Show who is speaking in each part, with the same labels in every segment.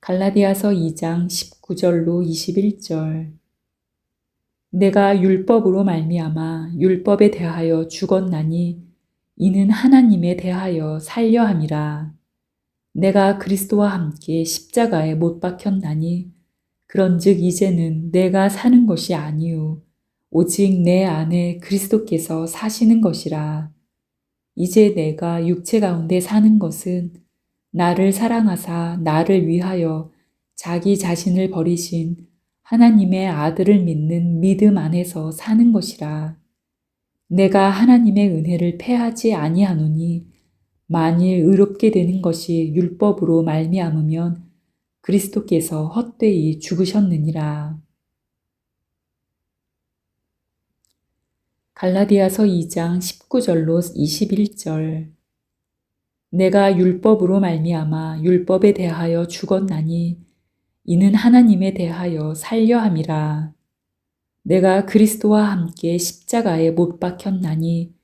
Speaker 1: 갈라디아서 2장 19절로 21절. 내가 율법으로 말미암아 율법에 대하여 죽었나니 이는 하나님에 대하여 살려 함이라. 내가 그리스도와 함께 십자가에 못 박혔나니 그런즉 이제는 내가 사는 것이 아니요 오직 내 안에 그리스도께서 사시는 것이라. 이제 내가 육체 가운데 사는 것은 나를 사랑하사 나를 위하여 자기 자신을 버리신 하나님의 아들을 믿는 믿음 안에서 사는 것이라. 내가 하나님의 은혜를 패하지 아니하노니 만일 의롭게 되는 것이 율법으로 말미암으면 그리스도께서 헛되이 죽으셨느니라. 갈라디아서 2장 19절로 21절. 내가 율법으로 말미암아 율법에 대하여 죽었나니 이는 하나님에 대하여 살려 함이라. 내가 그리스도와 함께 십자가에 못 박혔나니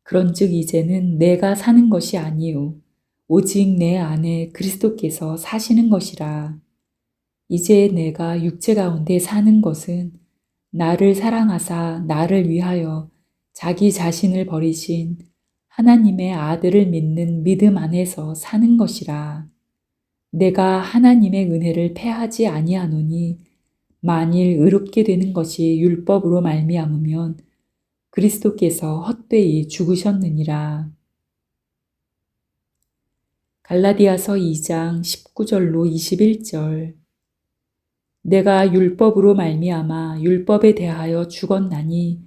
Speaker 1: 그런즉 이제는 내가 사는 것이 아니요 오직 내 안에 그리스도께서 사시는 것이라. 이제 내가 육체 가운데 사는 것은 나를 사랑하사 나를 위하여 자기 자신을 버리신 하나님의 아들을 믿는 믿음 안에서 사는 것이라. 내가 하나님의 은혜를 패하지 아니하노니 만일 의롭게 되는 것이 율법으로 말미암으면 그리스도께서 헛되이 죽으셨느니라. 갈라디아서 2장 19절로 21절. 내가 율법으로 말미암아 율법에 대하여 죽었나니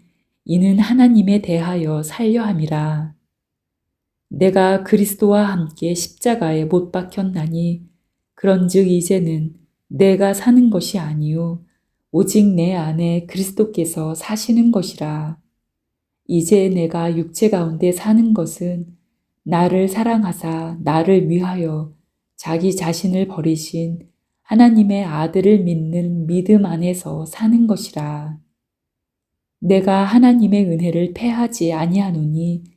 Speaker 1: 이는 하나님에 대하여 살려 함이라. 내가 그리스도와 함께 십자가에 못 박혔나니 그런즉 이제는 내가 사는 것이 아니요 오직 내 안에 그리스도께서 사시는 것이라. 이제 내가 육체 가운데 사는 것은 나를 사랑하사 나를 위하여 자기 자신을 버리신 하나님의 아들을 믿는 믿음 안에서 사는 것이라. 내가 하나님의 은혜를 패하지 아니하노니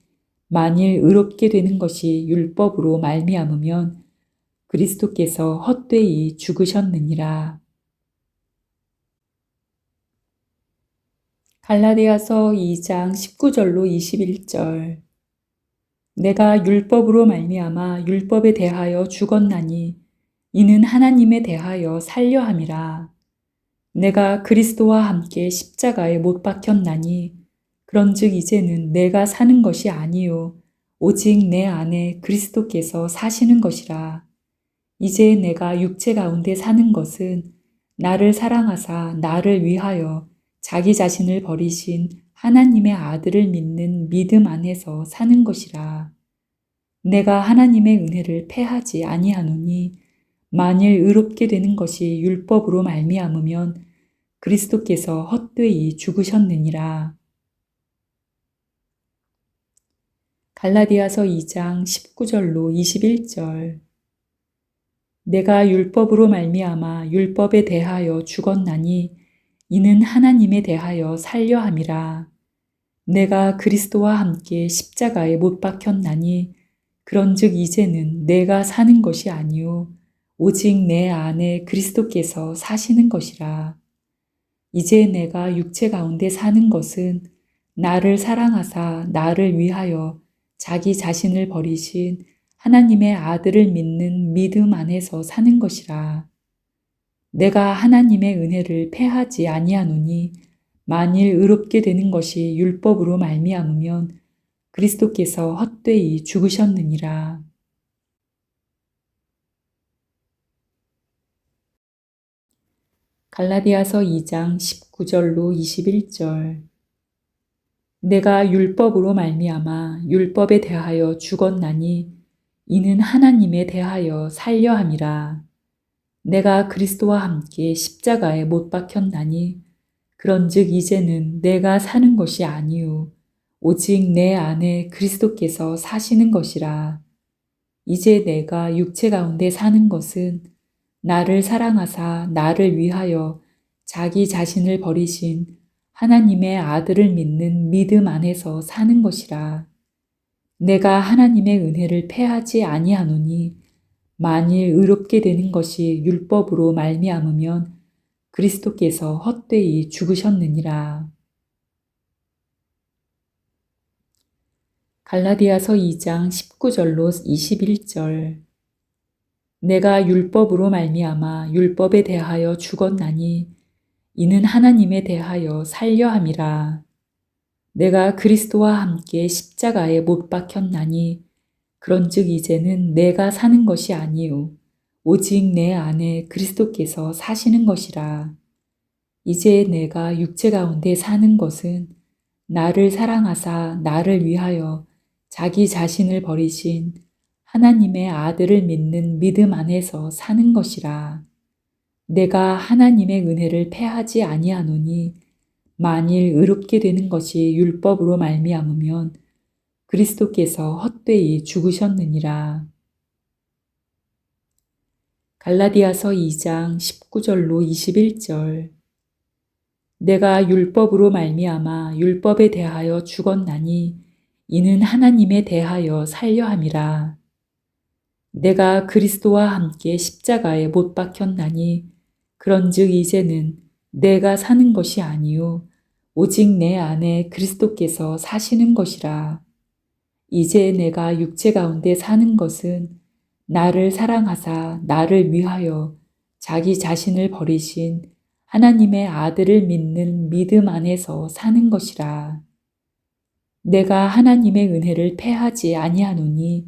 Speaker 1: 만일 의롭게 되는 것이 율법으로 말미암으면 그리스도께서 헛되이 죽으셨느니라. 갈라디아서 2장 19절로 21절. 내가 율법으로 말미암아 율법에 대하여 죽었나니 이는 하나님에 대하여 살려 함이라. 내가 그리스도와 함께 십자가에 못 박혔나니 그런즉 이제는 내가 사는 것이 아니요 오직 내 안에 그리스도께서 사시는 것이라. 이제 내가 육체 가운데 사는 것은 나를 사랑하사 나를 위하여 자기 자신을 버리신 하나님의 아들을 믿는 믿음 안에서 사는 것이라. 내가 하나님의 은혜를 패하지 아니하노니 만일 의롭게 되는 것이 율법으로 말미암으면 그리스도께서 헛되이 죽으셨느니라. 갈라디아서 2장 19절로 21절. 내가 율법으로 말미암아 율법에 대하여 죽었나니 이는 하나님에 대하여 살려 함이라. 내가 그리스도와 함께 십자가에 못 박혔나니 그런즉 이제는 내가 사는 것이 아니요 오직 내 안에 그리스도께서 사시는 것이라. 이제 내가 육체 가운데 사는 것은 나를 사랑하사 나를 위하여 자기 자신을 버리신 하나님의 아들을 믿는 믿음 안에서 사는 것이라. 내가 하나님의 은혜를 패하지 아니하노니 만일 의롭게 되는 것이 율법으로 말미암으면 그리스도께서 헛되이 죽으셨느니라. 갈라디아서 2장 19절로 21절. 내가 율법으로 말미암아 율법에 대하여 죽었나니 이는 하나님에 대하여 살려 함이라. 내가 그리스도와 함께 십자가에 못 박혔나니 그런즉 이제는 내가 사는 것이 아니요 오직 내 안에 그리스도께서 사시는 것이라. 이제 내가 육체 가운데 사는 것은 나를 사랑하사 나를 위하여 자기 자신을 버리신 하나님의 아들을 믿는 믿음 안에서 사는 것이라. 내가 하나님의 은혜를 패하지 아니하노니 만일 의롭게 되는 것이 율법으로 말미암으면 그리스도께서 헛되이 죽으셨느니라. 갈라디아서 2장 19절로 21절. 내가 율법으로 말미암아 율법에 대하여 죽었나니 이는 하나님에 대하여 살려 함이라. 내가 그리스도와 함께 십자가에 못 박혔나니 그런즉 이제는 내가 사는 것이 아니요 오직 내 안에 그리스도께서 사시는 것이라. 이제 내가 육체 가운데 사는 것은 나를 사랑하사 나를 위하여 자기 자신을 버리신 하나님의 아들을 믿는 믿음 안에서 사는 것이라. 내가 하나님의 은혜를 패하지 아니하노니 만일 의롭게 되는 것이 율법으로 말미암으면 그리스도께서 헛되이 죽으셨느니라. 갈라디아서 2장 19절로 21절. 내가 율법으로 말미암아 율법에 대하여 죽었나니 이는 하나님에 대하여 살려 함이라. 내가 그리스도와 함께 십자가에 못 박혔나니 그런즉 이제는 내가 사는 것이 아니요 오직 내 안에 그리스도께서 사시는 것이라. 이제 내가 육체 가운데 사는 것은 나를 사랑하사 나를 위하여 자기 자신을 버리신 하나님의 아들을 믿는 믿음 안에서 사는 것이라. 내가 하나님의 은혜를 패하지 아니하노니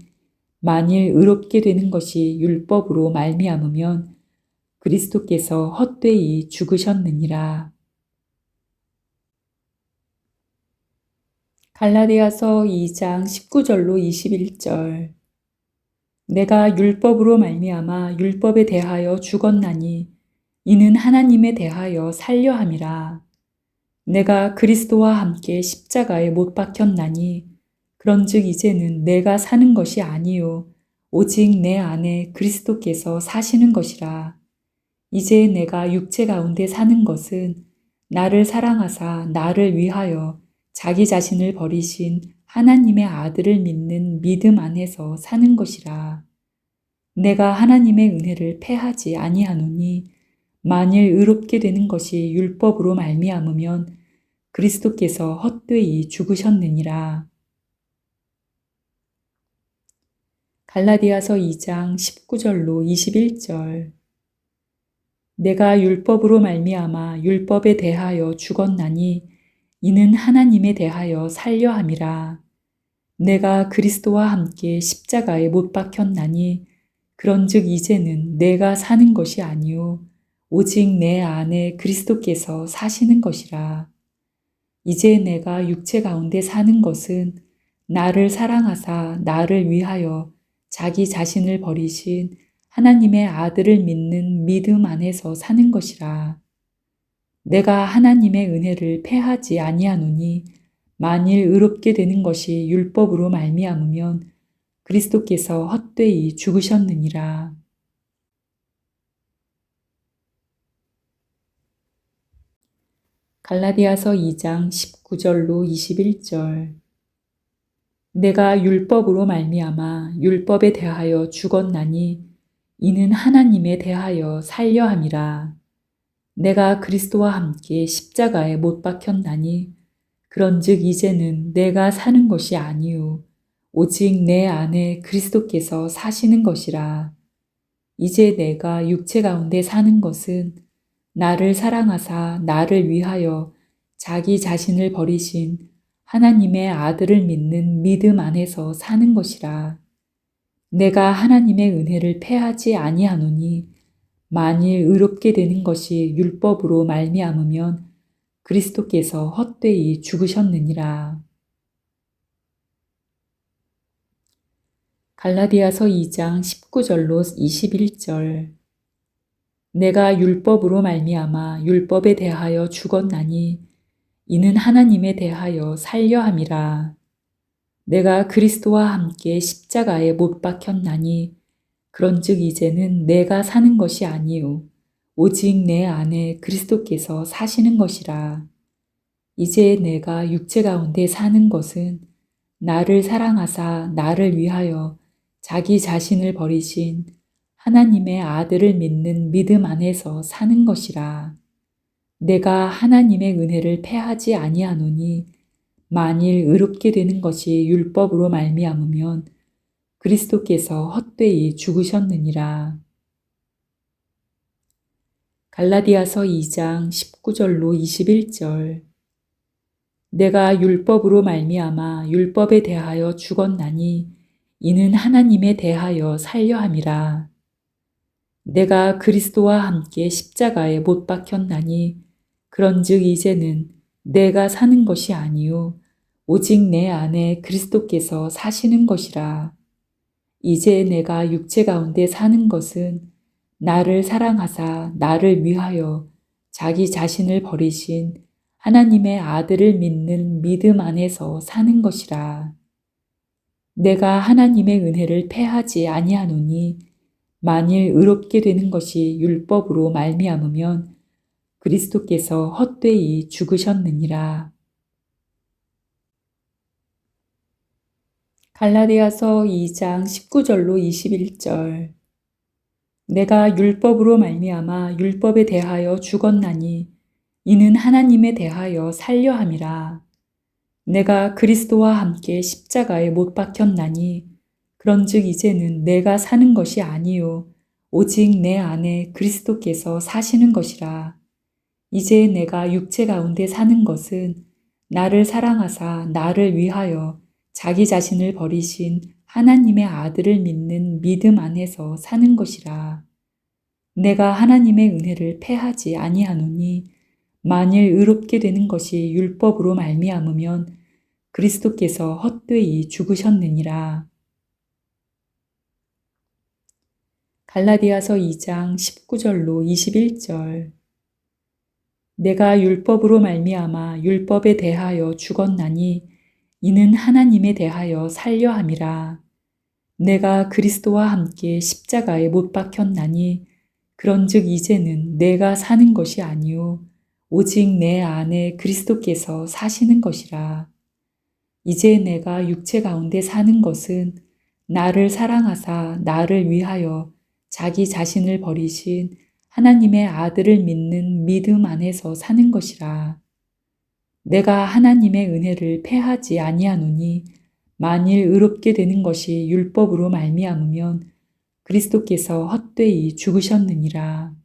Speaker 1: 만일 의롭게 되는 것이 율법으로 말미암으면 그리스도께서 헛되이 죽으셨느니라. 갈라디아서 2장 19절로 21절. 내가 율법으로 말미암아 율법에 대하여 죽었나니 이는 하나님에 대하여 살려 함이라. 내가 그리스도와 함께 십자가에 못 박혔나니 그런즉 이제는 내가 사는 것이 아니요 오직 내 안에 그리스도께서 사시는 것이라. 이제 내가 육체 가운데 사는 것은 나를 사랑하사 나를 위하여 자기 자신을 버리신 하나님의 아들을 믿는 믿음 안에서 사는 것이라. 내가 하나님의 은혜를 패하지 아니하노니 만일 의롭게 되는 것이 율법으로 말미암으면 그리스도께서 헛되이 죽으셨느니라. 갈라디아서 2장 19절로 21절. 내가 율법으로 말미암아 율법에 대하여 죽었나니 이는 하나님에 대하여 살려 함이라. 내가 그리스도와 함께 십자가에 못 박혔나니 그런즉 이제는 내가 사는 것이 아니요 오직 내 안에 그리스도께서 사시는 것이라. 이제 내가 육체 가운데 사는 것은 나를 사랑하사 나를 위하여 자기 자신을 버리신 하나님의 아들을 믿는 믿음 안에서 사는 것이라. 내가 하나님의 은혜를 패하지 아니하노니 만일 의롭게 되는 것이 율법으로 말미암으면 그리스도께서 헛되이 죽으셨느니라. 갈라디아서 2장 19절로 21절. 내가 율법으로 말미암아 율법에 대하여 죽었나니 이는 하나님에 대하여 살려 함이라. 내가 그리스도와 함께 십자가에 못 박혔나니 그런즉 이제는 내가 사는 것이 아니요 오직 내 안에 그리스도께서 사시는 것이라. 이제 내가 육체 가운데 사는 것은 나를 사랑하사 나를 위하여 자기 자신을 버리신 하나님의 아들을 믿는 믿음 안에서 사는 것이라. 내가 하나님의 은혜를 패하지 아니하노니 만일 의롭게 되는 것이 율법으로 말미암으면 그리스도께서 헛되이 죽으셨느니라. 갈라디아서 2장 19절로 21절. 내가 율법으로 말미암아 율법에 대하여 죽었나니 이는 하나님에 대하여 살려 함이라. 내가 그리스도와 함께 십자가에 못 박혔나니 그런즉 이제는 내가 사는 것이 아니요 오직 내 안에 그리스도께서 사시는 것이라. 이제 내가 육체 가운데 사는 것은 나를 사랑하사 나를 위하여 자기 자신을 버리신 하나님의 아들을 믿는 믿음 안에서 사는 것이라. 내가 하나님의 은혜를 패하지 아니하노니 만일 의롭게 되는 것이 율법으로 말미암으면 그리스도께서 헛되이 죽으셨느니라. 갈라디아서 2장 19절로 21절. 내가 율법으로 말미암아 율법에 대하여 죽었나니 이는 하나님에 대하여 살려 함이라. 내가 그리스도와 함께 십자가에 못 박혔나니 그런즉 이제는 내가 사는 것이 아니요 오직 내 안에 그리스도께서 사시는 것이라. 이제 내가 육체 가운데 사는 것은 나를 사랑하사 나를 위하여 자기 자신을 버리신 하나님의 아들을 믿는 믿음 안에서 사는 것이라. 내가 하나님의 은혜를 패하지 아니하노니 만일 의롭게 되는 것이 율법으로 말미암으면 그리스도께서 헛되이 죽으셨느니라. 갈라디아서 2장 19절로 21절. 내가 율법으로 말미암아 율법에 대하여 죽었나니 이는 하나님에 대하여 살려 함이라. 내가 그리스도와 함께 십자가에 못 박혔나니 그런즉 이제는 내가 사는 것이 아니요 오직 내 안에 그리스도께서 사시는 것이라. 이제 내가 육체 가운데 사는 것은 나를 사랑하사 나를 위하여 자기 자신을 버리신 하나님의 아들을 믿는 믿음 안에서 사는 것이라. 내가 하나님의 은혜를 패하지 아니하노니 만일 의롭게 되는 것이 율법으로 말미암으면 그리스도께서 헛되이 죽으셨느니라. 갈라디아서 2장 19절로 21절. 내가 율법으로 말미암아 율법에 대하여 죽었나니 이는 하나님에 대하여 살려 함이라. 내가 그리스도와 함께 십자가에 못 박혔나니 그런즉 이제는 내가 사는 것이 아니요 오직 내 안에 그리스도께서 사시는 것이라. 이제 내가 육체 가운데 사는 것은 나를 사랑하사 나를 위하여 자기 자신을 버리신 하나님의 아들을 믿는 믿음 안에서 사는 것이라. 내가 하나님의 은혜를 패하지 아니하노니 만일 의롭게 되는 것이 율법으로 말미암으면 그리스도께서 헛되이 죽으셨느니라.